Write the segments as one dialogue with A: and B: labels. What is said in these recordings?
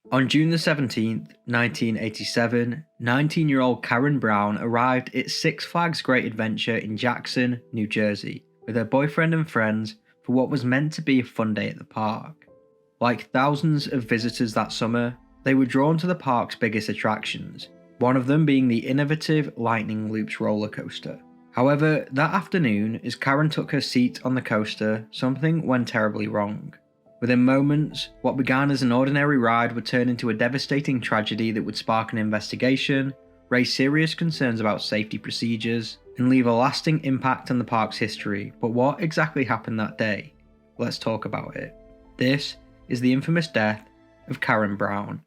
A: On June the 17th, 1987, 19-year-old Karen Brown arrived at Six Flags Great Adventure in Jackson, New Jersey, with her boyfriend and friends for what was meant to be a fun day at the park. Like thousands of visitors that summer, they were drawn to the park's biggest attractions, one of them being the innovative Lightning Loops roller coaster. However, that afternoon, as Karen took her seat on the coaster, something went terribly wrong. Within moments, what began as an ordinary ride would turn into a devastating tragedy that would spark an investigation, raise serious concerns about safety procedures, and leave a lasting impact on the park's history. But what exactly happened that day? Let's talk about it. This is the infamous death of Karen Brown.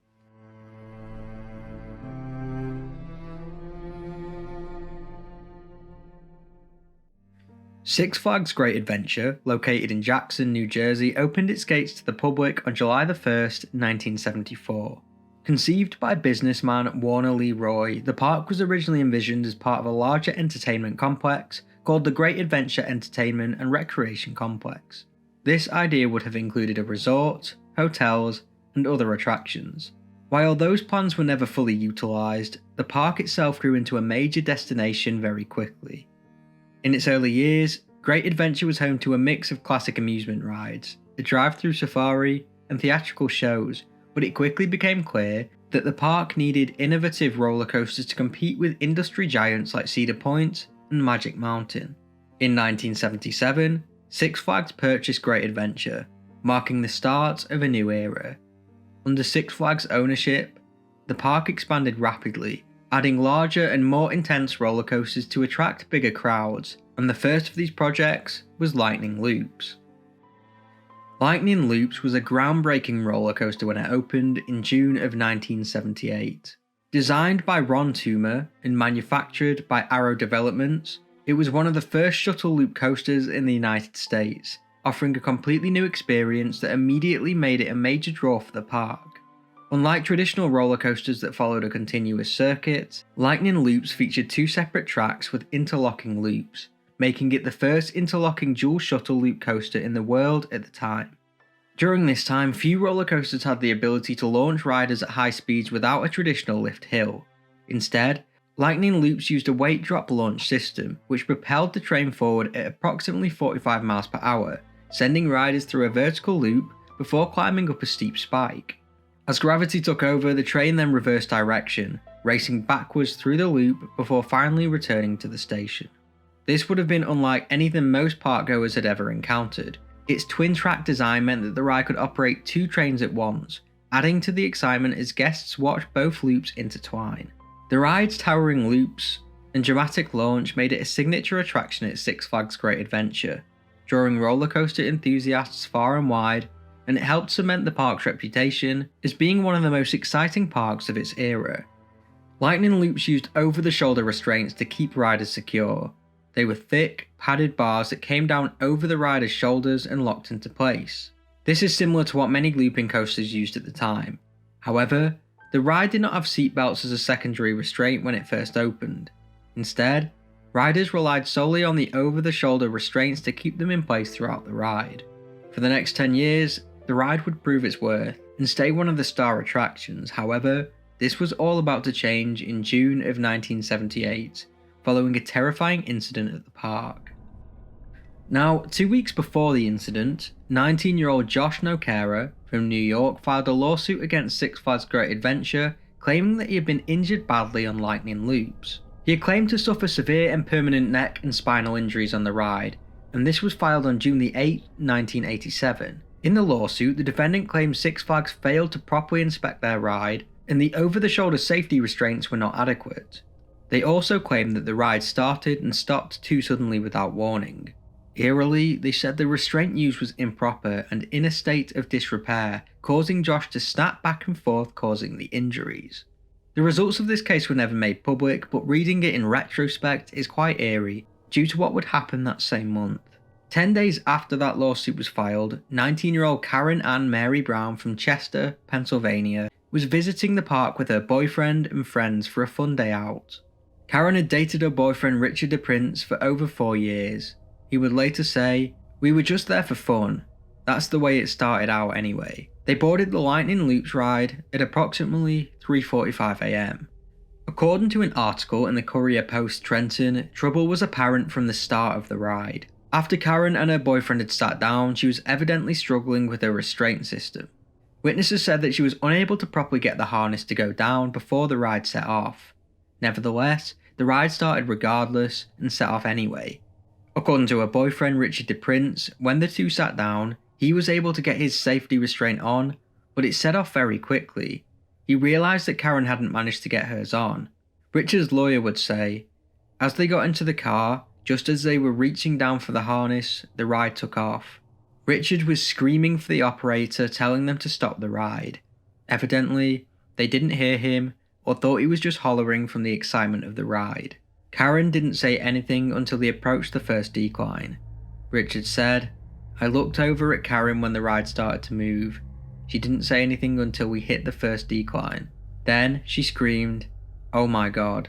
A: Six Flags Great Adventure, located in Jackson, New Jersey, opened its gates to the public on July 1st, 1974. Conceived by businessman Warner Lee Roy, the park was originally envisioned as part of a larger entertainment complex called the Great Adventure Entertainment and Recreation Complex. This idea would have included a resort, hotels, and other attractions. While those plans were never fully utilised, the park itself grew into a major destination very quickly. In its early years, Great Adventure was home to a mix of classic amusement rides, a drive-through safari, and theatrical shows, but it quickly became clear that the park needed innovative roller coasters to compete with industry giants like Cedar Point and Magic Mountain. In 1977, Six Flags purchased Great Adventure, marking the start of a new era. Under Six Flags ownership, the park expanded rapidly, adding larger and more intense roller coasters to attract bigger crowds, and the first of these projects was Lightning Loops. Lightning Loops was a groundbreaking roller coaster when it opened in June of 1978. Designed by Ron Toomer and manufactured by Arrow Developments, it was one of the first shuttle loop coasters in the United States, offering a completely new experience that immediately made it a major draw for the park. Unlike traditional roller coasters that followed a continuous circuit, Lightning Loops featured two separate tracks with interlocking loops, making it the first interlocking dual shuttle loop coaster in the world at the time. During this time, few roller coasters had the ability to launch riders at high speeds without a traditional lift hill. Instead, Lightning Loops used a weight drop launch system, which propelled the train forward at approximately 45 miles per hour, sending riders through a vertical loop before climbing up a steep spike. As gravity took over, the train then reversed direction, racing backwards through the loop before finally returning to the station. This would have been unlike anything most parkgoers had ever encountered. Its twin-track design meant that the ride could operate two trains at once, adding to the excitement as guests watched both loops intertwine. The ride's towering loops and dramatic launch made it a signature attraction at Six Flags Great Adventure, drawing roller coaster enthusiasts far and wide, and it helped cement the park's reputation as being one of the most exciting parks of its era. Lightning Loops used over-the-shoulder restraints to keep riders secure. They were thick, padded bars that came down over the rider's shoulders and locked into place. This is similar to what many looping coasters used at the time. However, the ride did not have seatbelts as a secondary restraint when it first opened. Instead, riders relied solely on the over-the-shoulder restraints to keep them in place throughout the ride. For the next 10 years, the ride would prove its worth and stay one of the star attractions. However, this was all about to change in June of 1978, following a terrifying incident at the park. Now, 2 weeks before the incident, 19-year-old Josh Nokera from New York filed a lawsuit against Six Flags Great Adventure, claiming that he had been injured badly on Lightning Loops. He had claimed to suffer severe and permanent neck and spinal injuries on the ride, and this was filed on June 8, 1987. In the lawsuit, the defendant claimed Six Flags failed to properly inspect their ride, and the over-the-shoulder safety restraints were not adequate. They also claimed that the ride started and stopped too suddenly without warning. Eerily, they said the restraint used was improper and in a state of disrepair, causing Josh to snap back and forth, causing the injuries. The results of this case were never made public, but reading it in retrospect is quite eerie, due to what would happen that same month. 10 days after that lawsuit was filed, 19-year-old Karen Ann Mary Brown from Chester, Pennsylvania, was visiting the park with her boyfriend and friends for a fun day out. Karen had dated her boyfriend Richard DePrince for over 4 years. He would later say, "We were just there for fun. That's the way it started out anyway." They boarded the Lightning Loops ride at approximately 3:45 am. According to an article in the Courier Post Trenton, trouble was apparent from the start of the ride. After Karen and her boyfriend had sat down, she was evidently struggling with her restraint system. Witnesses said that she was unable to properly get the harness to go down before the ride set off. Nevertheless, the ride started regardless and set off anyway. According to her boyfriend Richard DePrince, when the two sat down, he was able to get his safety restraint on, but it set off very quickly. He realised that Karen hadn't managed to get hers on. Richard's lawyer would say, as they got into the car, just as they were reaching down for the harness, the ride took off. Richard was screaming for the operator, telling them to stop the ride. Evidently, they didn't hear him or thought he was just hollering from the excitement of the ride. Karen didn't say anything until they approached the first decline. Richard said, "I looked over at Karen when the ride started to move. She didn't say anything until we hit the first decline. Then she screamed, 'Oh my God.'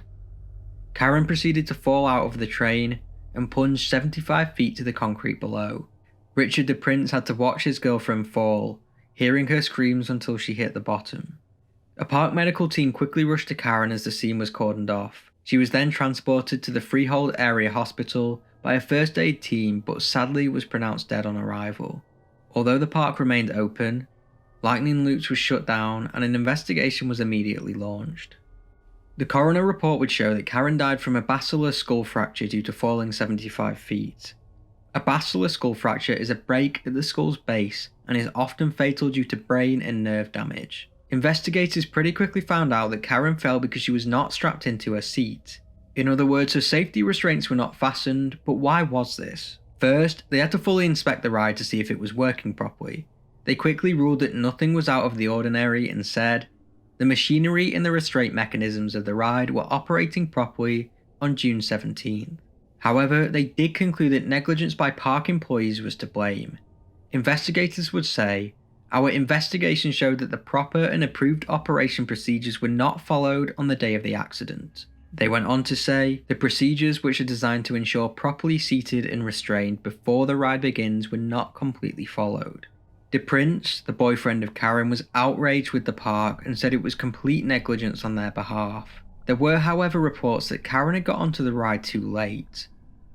A: Karen proceeded to fall out of the train and plunged 75 feet to the concrete below. Richard DePrince had to watch his girlfriend fall, hearing her screams until she hit the bottom. A park medical team quickly rushed to Karen as the scene was cordoned off. She was then transported to the Freehold Area Hospital by a first aid team, but sadly was pronounced dead on arrival. Although the park remained open, Lightning Loops was shut down and an investigation was immediately launched. The coroner report would show that Karen died from a basilar skull fracture due to falling 75 feet. A basilar skull fracture is a break at the skull's base and is often fatal due to brain and nerve damage. Investigators pretty quickly found out that Karen fell because she was not strapped into her seat. In other words, her safety restraints were not fastened, but why was this? First, they had to fully inspect the ride to see if it was working properly. They quickly ruled that nothing was out of the ordinary and said, the machinery and the restraint mechanisms of the ride were operating properly on June 17th. However, they did conclude that negligence by park employees was to blame. Investigators would say, our investigation showed that the proper and approved operation procedures were not followed on the day of the accident. They went on to say, the procedures which are designed to ensure properly seated and restrained before the ride begins were not completely followed. DePrince, the boyfriend of Karen, was outraged with the park and said it was complete negligence on their behalf. There were, however, reports that Karen had got onto the ride too late.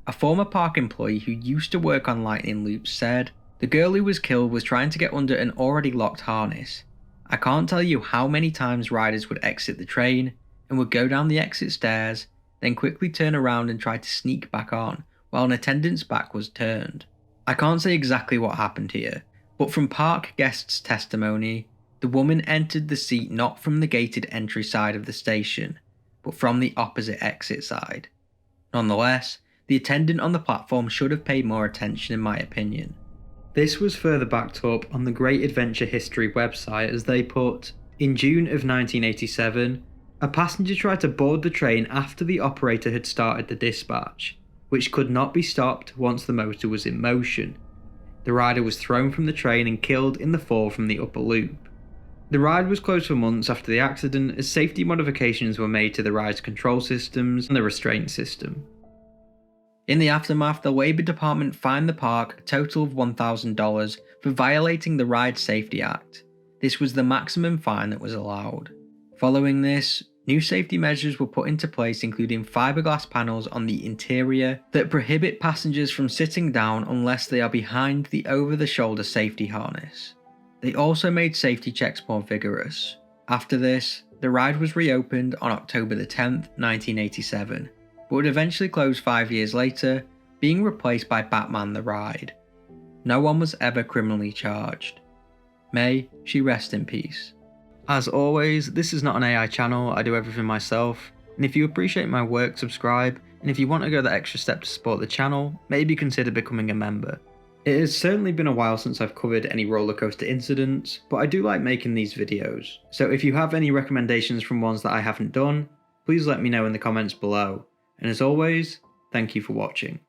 A: A former park employee who used to work on Lightning Loops said, the girl who was killed was trying to get under an already locked harness. I can't tell you how many times riders would exit the train and would go down the exit stairs, then quickly turn around and try to sneak back on while an attendant's back was turned. I can't say exactly what happened here, but from park guests' testimony, the woman entered the seat not from the gated entry side of the station, but from the opposite exit side. Nonetheless, the attendant on the platform should have paid more attention in my opinion. This was further backed up on the Great Adventure History website as they put, in June of 1987, a passenger tried to board the train after the operator had started the dispatch, which could not be stopped once the motor was in motion. The rider was thrown from the train and killed in the fall from the upper loop. The ride was closed for months after the accident as safety modifications were made to the ride's control systems and the restraint system. In the aftermath, the Labour Department fined the park a total of $1,000 for violating the Ride Safety Act. This was the maximum fine that was allowed. Following this, new safety measures were put into place, including fiberglass panels on the interior that prohibit passengers from sitting down unless they are behind the over-the-shoulder safety harness. They also made safety checks more vigorous. After this, the ride was reopened on October 10th, 1987. But would eventually close 5 years later, being replaced by Batman the Ride. No one was ever criminally charged. May she rest in peace. As always, this is not an AI channel, I do everything myself, and if you appreciate my work, subscribe, and if you want to go the extra step to support the channel, maybe consider becoming a member. It has certainly been a while since I've covered any rollercoaster incidents, but I do like making these videos, so if you have any recommendations from ones that I haven't done, please let me know in the comments below. And as always, thank you for watching.